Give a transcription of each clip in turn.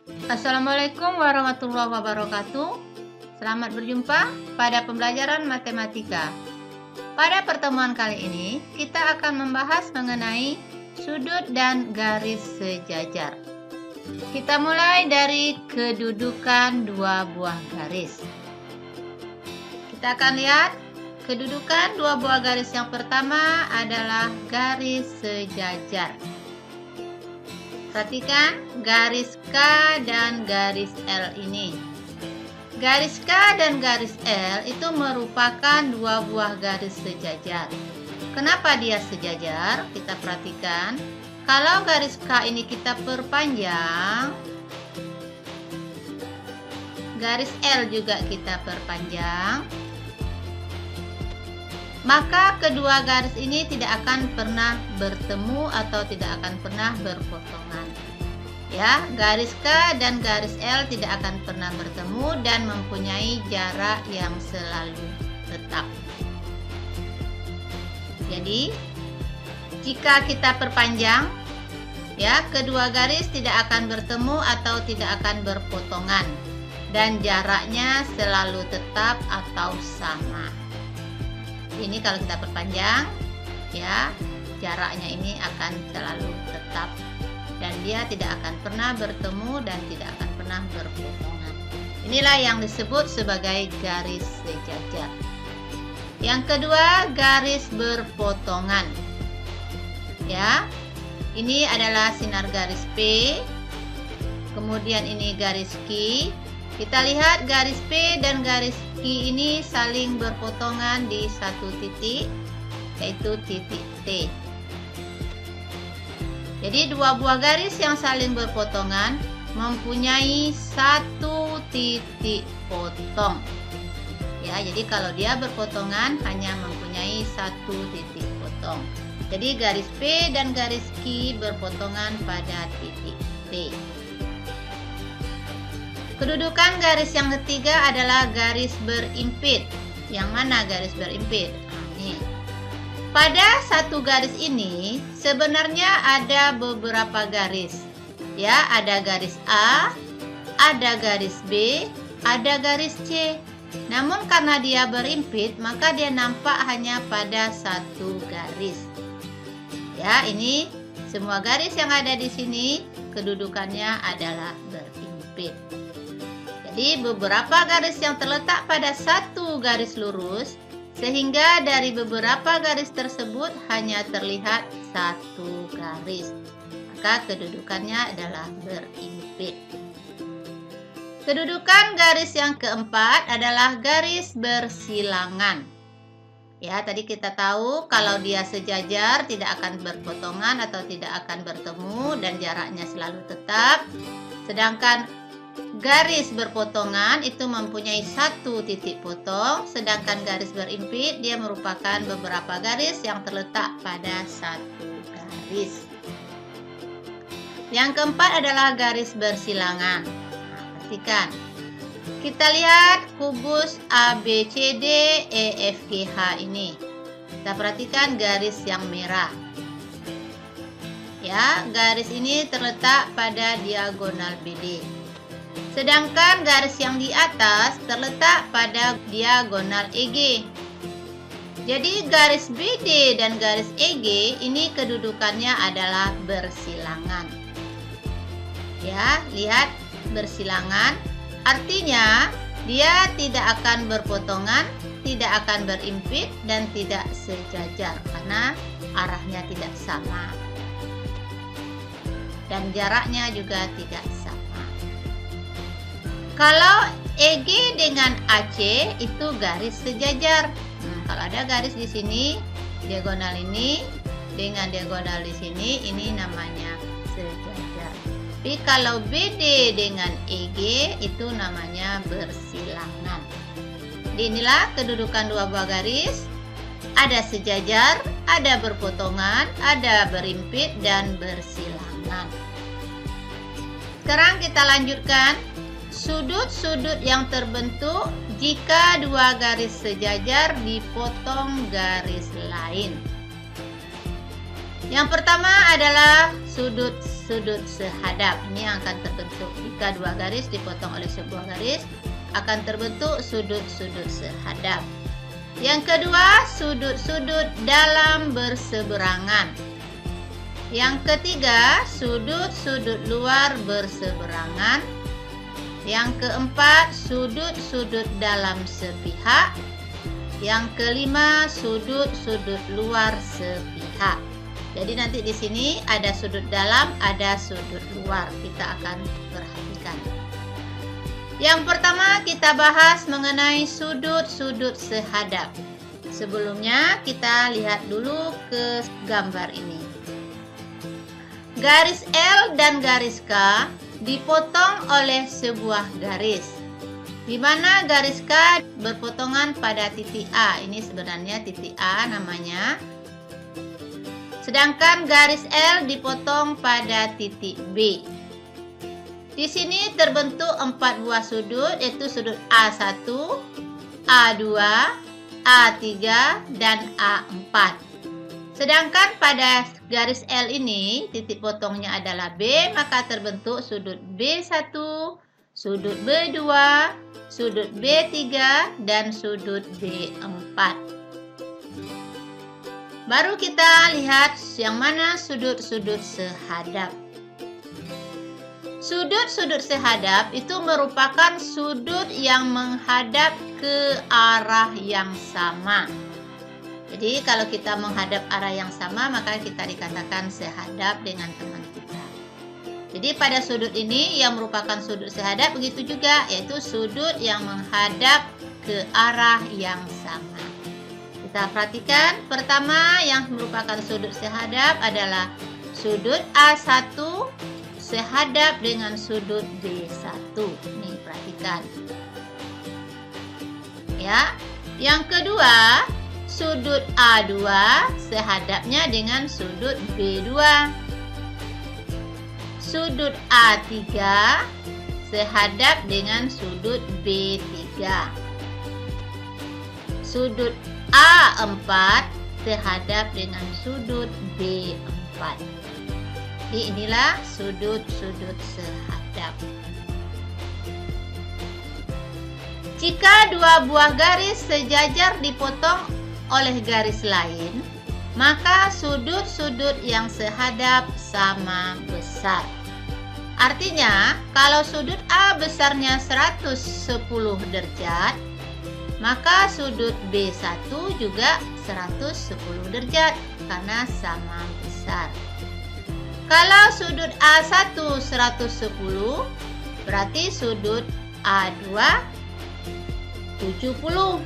Assalamualaikum warahmatullahi wabarakatuh. Selamat berjumpa pada pembelajaran matematika. Pada pertemuan kali ini, kita akan membahas mengenai sudut dan garis sejajar. Kita mulai dari kedudukan dua buah garis. Kita akan lihat kedudukan dua buah garis. Yang pertama adalah garis sejajar. Perhatikan garis K dan garis L ini. Garis K dan garis L itu merupakan dua buah garis sejajar. Kenapa dia sejajar? Kita perhatikan. Kalau garis K ini kita perpanjang, garis L juga kita perpanjang, maka kedua garis ini tidak akan pernah bertemu atau tidak akan pernah berpotongan. Ya, garis K dan garis L tidak akan pernah bertemu dan mempunyai jarak yang selalu tetap. Jadi, jika kita perpanjang, ya, kedua garis tidak akan bertemu atau tidak akan berpotongan dan jaraknya selalu tetap atau sama. Ini kalau kita perpanjang, ya, jaraknya ini akan selalu tetap dan dia tidak akan pernah bertemu dan tidak akan pernah berpotongan. Inilah yang disebut sebagai garis sejajar. Yang kedua, garis berpotongan. Ya, ini adalah sinar garis P. Kemudian ini garis Q. Kita lihat garis P dan garis Q ini saling berpotongan di satu titik, yaitu titik T. Jadi dua buah garis yang saling berpotongan mempunyai satu titik potong. Ya, jadi kalau dia berpotongan hanya mempunyai satu titik potong. Jadi garis P dan garis Q berpotongan pada titik T. Kedudukan garis yang ketiga adalah garis berimpit. Yang mana garis berimpit? Ini. Pada satu garis ini sebenarnya ada beberapa garis. Ya, ada garis A, ada garis B, ada garis C. Namun karena dia berimpit, maka dia nampak hanya pada satu garis. Ya, ini semua garis yang ada di sini kedudukannya adalah berimpit. Jadi beberapa garis yang terletak pada satu garis lurus, sehingga dari beberapa garis tersebut hanya terlihat satu garis. Maka kedudukannya adalah berimpit. Kedudukan garis yang keempat adalah garis bersilangan. Ya, tadi kita tahu kalau dia sejajar tidak akan berpotongan atau tidak akan bertemu dan jaraknya selalu tetap. Sedangkan garis berpotongan itu mempunyai satu titik potong, sedangkan garis berimpit dia merupakan beberapa garis yang terletak pada satu garis. Yang keempat adalah garis bersilangan. Nah, perhatikan. Kita lihat kubus ABCD EFGH ini. Kita perhatikan garis yang merah. Ya, garis ini terletak pada diagonal BD. Sedangkan garis yang di atas terletak pada diagonal EG. Jadi garis BD dan garis EG ini kedudukannya adalah bersilangan. Ya, lihat bersilangan. Artinya dia tidak akan berpotongan, tidak akan berimpit dan tidak sejajar karena arahnya tidak sama. Dan jaraknya juga tidak sama. Kalau EG dengan AC itu garis sejajar. Kalau ada garis di sini, diagonal ini dengan diagonal di sini, ini namanya sejajar. Tapi kalau BD dengan EG itu namanya bersilangan. Jadi inilah kedudukan dua buah garis. Ada sejajar, ada berpotongan, ada berimpit dan bersilangan. Sekarang kita lanjutkan. Sudut-sudut yang terbentuk jika dua garis sejajar dipotong garis lain. Yang pertama adalah sudut sudut sehadap. Ini yang akan terbentuk jika dua garis dipotong oleh sebuah garis, akan terbentuk sudut-sudut sehadap. Yang kedua, sudut-sudut dalam berseberangan. Yang ketiga, sudut-sudut luar berseberangan. Yang keempat, sudut-sudut dalam sepihak. Yang kelima, sudut-sudut luar sepihak. Jadi nanti di sini ada sudut dalam, ada sudut luar. Kita akan perhatikan. Yang pertama kita bahas mengenai sudut-sudut sehadap. Sebelumnya kita lihat dulu ke gambar ini. Garis L dan garis K dipotong oleh sebuah garis, di mana garis K berpotongan pada titik A. Ini sebenarnya titik A namanya. Sedangkan garis L dipotong pada titik B. Di sini terbentuk 4 buah sudut, yaitu sudut A1, A2, A3, dan A4. Sedangkan pada garis L ini, titik potongnya adalah B, maka terbentuk sudut B1, sudut B2, sudut B3, dan sudut B4. Baru kita lihat yang mana sudut-sudut sehadap. Sudut-sudut sehadap itu merupakan sudut yang menghadap ke arah yang sama. Jadi kalau kita menghadap arah yang sama, maka kita dikatakan sehadap dengan teman kita. Jadi pada sudut ini yang merupakan sudut sehadap begitu juga, yaitu sudut yang menghadap ke arah yang sama. Kita perhatikan, pertama yang merupakan sudut sehadap adalah sudut A1 sehadap dengan sudut B1. Nih, perhatikan. Ya. Yang kedua, sudut A2 sehadapnya dengan sudut B2. Sudut A3 sehadap dengan sudut B3. Sudut A4 sehadap dengan sudut B4. Jadi inilah sudut-sudut sehadap. Jika dua buah garis sejajar dipotong oleh garis lain, maka sudut-sudut yang sehadap sama besar. Artinya, kalau sudut A besarnya 110 derajat, maka sudut B1 juga 110 derajat karena sama besar. Kalau sudut A1 110, berarti sudut A2 70.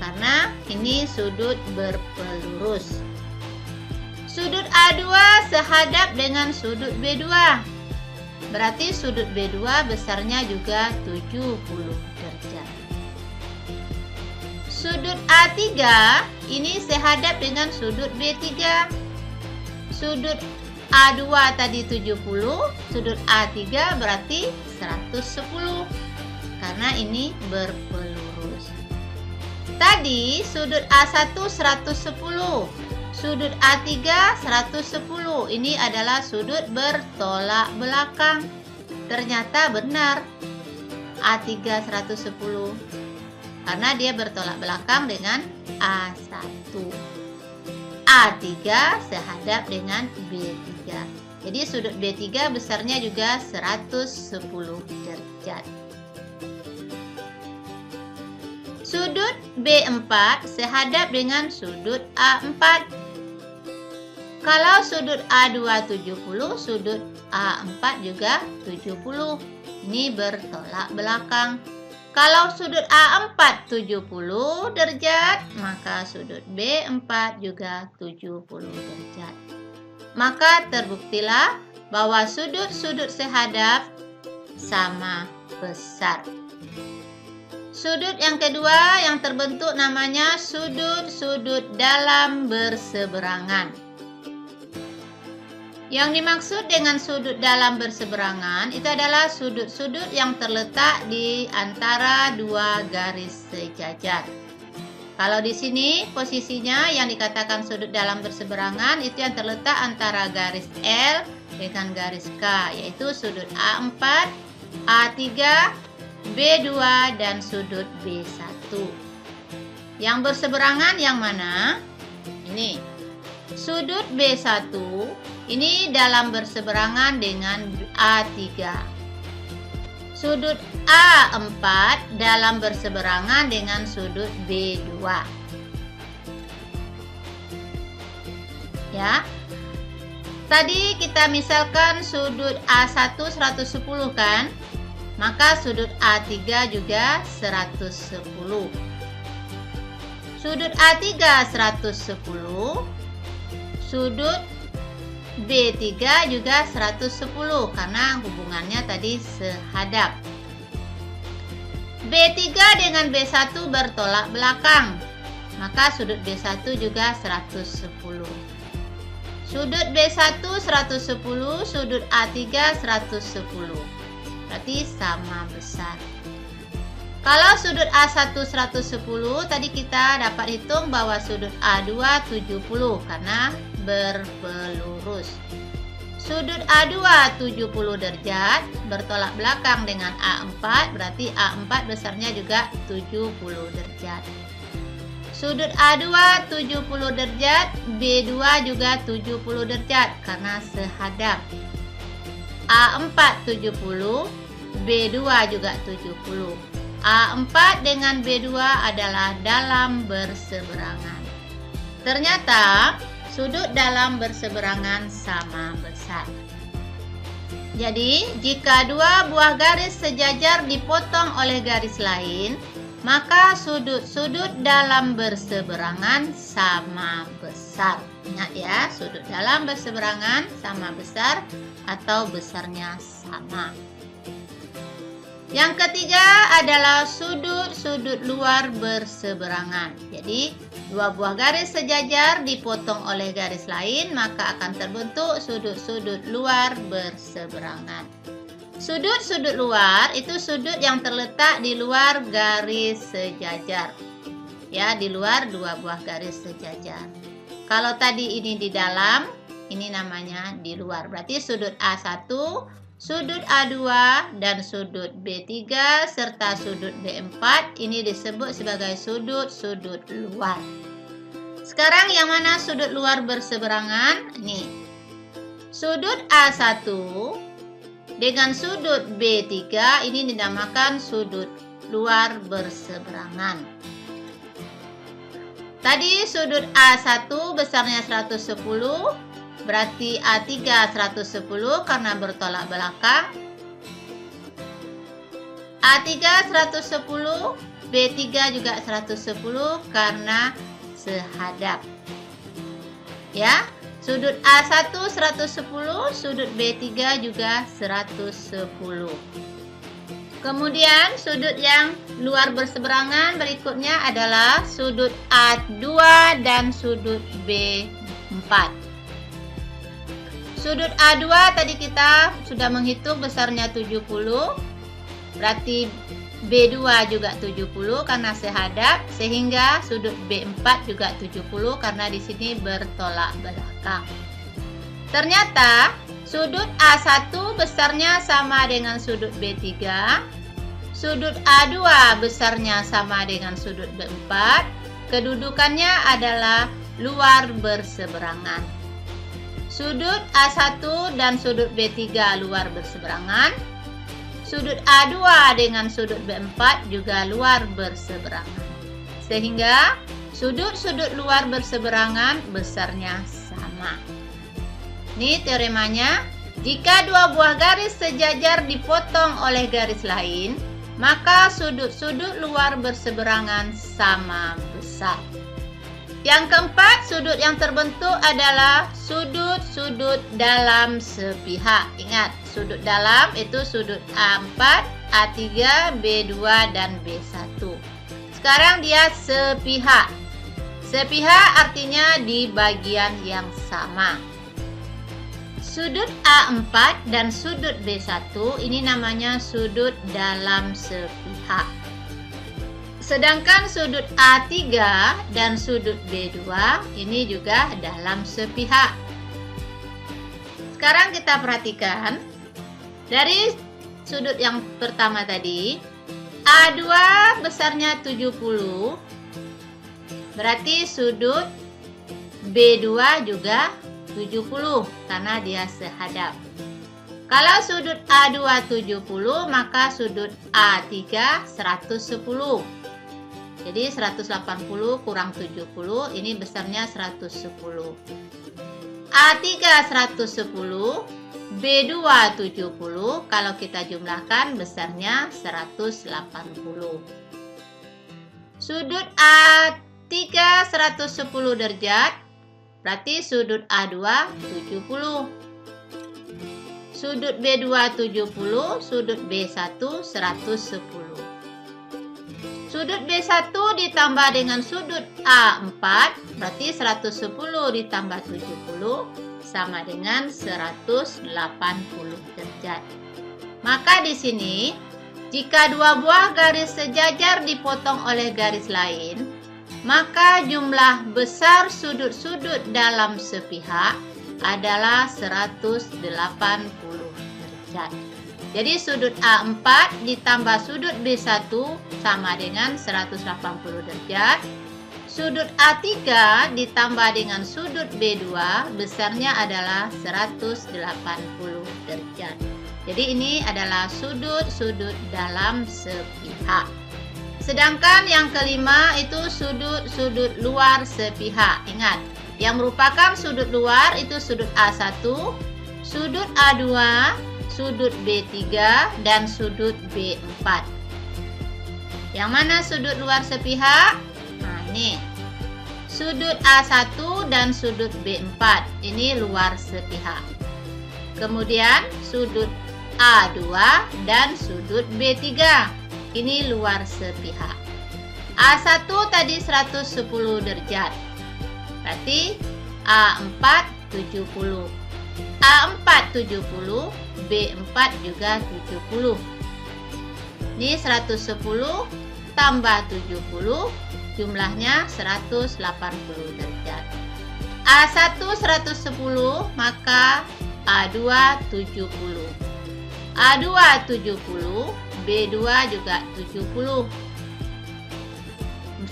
Karena ini sudut berpelurus. Sudut A2 sehadap dengan sudut B2. Berarti sudut B2 besarnya juga 70 derajat. Sudut A3 ini sehadap dengan sudut B3. Sudut A2 tadi 70, sudut A3 berarti 110. Karena ini berpelurus. Tadi sudut A1 110, sudut A3 110. Ini adalah sudut bertolak belakang. Ternyata benar. A3 110. Karena dia bertolak belakang dengan A1. A3 sehadap dengan B3. Jadi sudut B3 besarnya juga 110 derajat. Sudut B4 sehadap dengan sudut A4. Kalau sudut A2 70, sudut A4 juga 70. Ini bertolak belakang. Kalau sudut A4 70 derajat, maka sudut B4 juga 70 derajat. Maka terbuktilah bahwa sudut-sudut sehadap sama besar. Sudut yang kedua yang terbentuk namanya sudut-sudut dalam berseberangan. Yang dimaksud dengan sudut dalam berseberangan itu adalah sudut-sudut yang terletak di antara dua garis sejajar. Kalau di sini posisinya yang dikatakan sudut dalam berseberangan itu yang terletak antara garis L dengan garis K, yaitu sudut A4, A3, B2, dan sudut B1. Yang berseberangan yang mana? Ini. Sudut B1 ini dalam berseberangan dengan A3. Sudut A4 dalam berseberangan dengan sudut B2. Ya. Tadi kita misalkan sudut A1 110 kan? Maka sudut A3 juga 110. Sudut A3 110. Sudut B3 juga 110 karena hubungannya tadi sehadap. B3 dengan B1 bertolak belakang, maka sudut B1 juga 110. Sudut B1 110, sudut A3 110. Berarti sama besar. Kalau sudut A1 110, tadi kita dapat hitung bahwa sudut A2 70 karena berpelurus. Sudut A2 70 derajat bertolak belakang dengan A4, berarti A4 besarnya juga 70 derajat. Sudut A2 70 derajat, B2 juga 70 derajat karena sehadap. A4 70, B2 juga 70. A4 dengan B2 adalah dalam berseberangan. Ternyata sudut dalam berseberangan sama besar. Jadi, jika dua buah garis sejajar dipotong oleh garis lain, maka sudut-sudut dalam berseberangan sama besar. Ingat ya, sudut dalam berseberangan sama besar atau besarnya sama. Yang ketiga adalah sudut-sudut luar berseberangan. Jadi, dua buah garis sejajar dipotong oleh garis lain, maka akan terbentuk sudut-sudut luar berseberangan. Sudut-sudut luar itu sudut yang terletak di luar garis sejajar. Ya, di luar dua buah garis sejajar. Kalau tadi ini di dalam, ini namanya di luar. Berarti sudut A1, sudut A2, dan sudut B3 serta sudut B4 ini disebut sebagai sudut-sudut luar. Sekarang yang mana sudut luar berseberangan? Nih. Sudut A1 dengan sudut B3 ini dinamakan sudut luar berseberangan. Tadi sudut A1 besarnya 110, berarti A3 110 karena bertolak belakang. A3 110, B3 juga 110 karena sehadap. Ya, sudut A1 110, sudut B3 juga 110. Kemudian sudut yang luar berseberangan berikutnya adalah sudut A2 dan sudut B4. Sudut A2 tadi kita sudah menghitung besarnya 70, berarti B2 juga 70 karena sehadap, sehingga sudut B4 juga 70 karena di sini bertolak belakang. Ternyata sudut A1 besarnya sama dengan sudut B3, sudut A2 besarnya sama dengan sudut B4, kedudukannya adalah luar berseberangan. Sudut A1 dan sudut B3 luar berseberangan, sudut A2 dengan sudut B4 juga luar berseberangan. Sehingga sudut-sudut luar berseberangan besarnya sama. Ini teoremanya, jika dua buah garis sejajar dipotong oleh garis lain, maka sudut-sudut luar berseberangan sama besar. Yang keempat, sudut yang terbentuk adalah sudut-sudut dalam sepihak. Ingat, sudut dalam itu sudut A4, A3, B2, dan B1. Sekarang dia sepihak. Sepihak artinya di bagian yang sama. Sudut A4 dan sudut B1 ini namanya sudut dalam sepihak. Sedangkan sudut A3 dan sudut B2 ini juga dalam sepihak. Sekarang kita perhatikan dari sudut yang pertama tadi, A2 besarnya 70, berarti sudut B2 juga 70 karena dia sehadap. Kalau sudut A2 70, maka sudut A3 110. Jadi 180 kurang 70, ini besarnya 110. A3 110, B2 70, kalau kita jumlahkan besarnya 180. Sudut A3 110 derajat, berarti sudut A2 70. Sudut B2 70, sudut B1 110. Sudut B1 ditambah dengan sudut A4, berarti 110 ditambah 70 sama dengan 180 derajat. Maka di sini, jika dua buah garis sejajar dipotong oleh garis lain, maka jumlah besar sudut-sudut dalam sepihak adalah 180 derajat. Jadi sudut A4 ditambah sudut B1 sama dengan 180 derajat. Sudut A3 ditambah dengan sudut B2 besarnya adalah 180 derajat. Jadi ini adalah sudut-sudut dalam sepihak. Sedangkan yang kelima itu sudut-sudut luar sepihak. Ingat, yang merupakan sudut luar itu sudut A1, sudut A2, sudut B3, dan sudut B4. Yang mana sudut luar sepihak? Nah, ini sudut A1 dan sudut B4. Ini luar sepihak. Kemudian sudut A2 dan sudut B3. Ini luar sepihak. A1 tadi 110 derajat. Berarti A4 70. A4 70, B4 juga 70. Ini 110 tambah 70, jumlahnya 180 derajat. A1 110, maka A2 70. A2 70, B2 juga 70.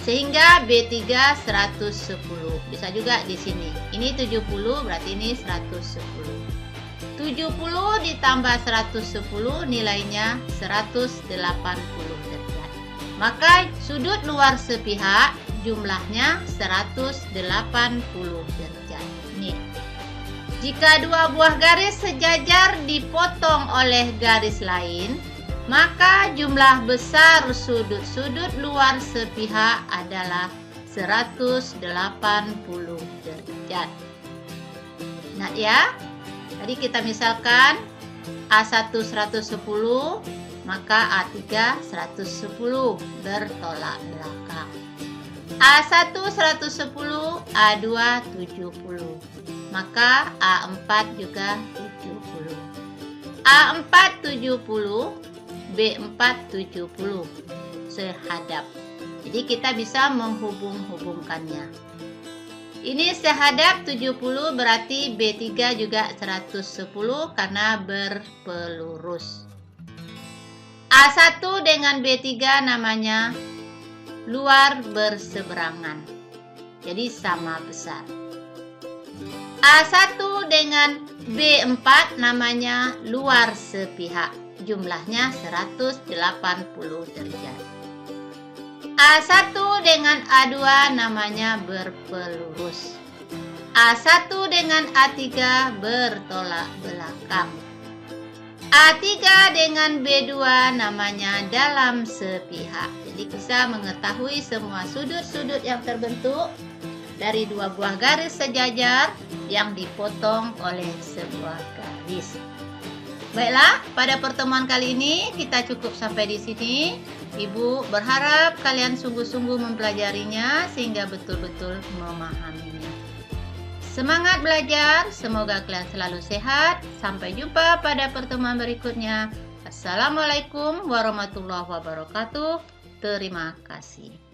Sehingga B3 110. Bisa juga di sini. Ini 70 berarti ini 110. 70 ditambah 110 nilainya 180 derajat. Maka sudut luar sepihak jumlahnya 180 derajat. Nih. Jika dua buah garis sejajar dipotong oleh garis lain, maka jumlah besar sudut-sudut luar sepihak adalah 180 derajat. Nah ya, tadi kita misalkan A1 110, maka A3 110 bertolak belakang. A1 110, A2 70, maka A4 juga 70. A4 70, B4 70 sehadap. Jadi kita bisa menghubung-hubungkannya. Ini sehadap 70 berarti B3 juga 110 karena berpelurus. A1 dengan B3 namanya luar berseberangan. Jadi sama besar. A1 dengan B4 namanya luar sepihak. Jumlahnya 180 derajat. A1 dengan A2 namanya berpelurus. A1 dengan A3 bertolak belakang. A3 dengan B2 namanya dalam sepihak. Jadi bisa mengetahui semua sudut-sudut yang terbentuk dari dua buah garis sejajar yang dipotong oleh sebuah garis. Baiklah, pada pertemuan kali ini kita cukup sampai di sini. Ibu berharap kalian sungguh-sungguh mempelajarinya sehingga betul-betul memahaminya. Semangat belajar, semoga kalian selalu sehat. Sampai jumpa pada pertemuan berikutnya. Assalamualaikum warahmatullahi wabarakatuh. Terima kasih.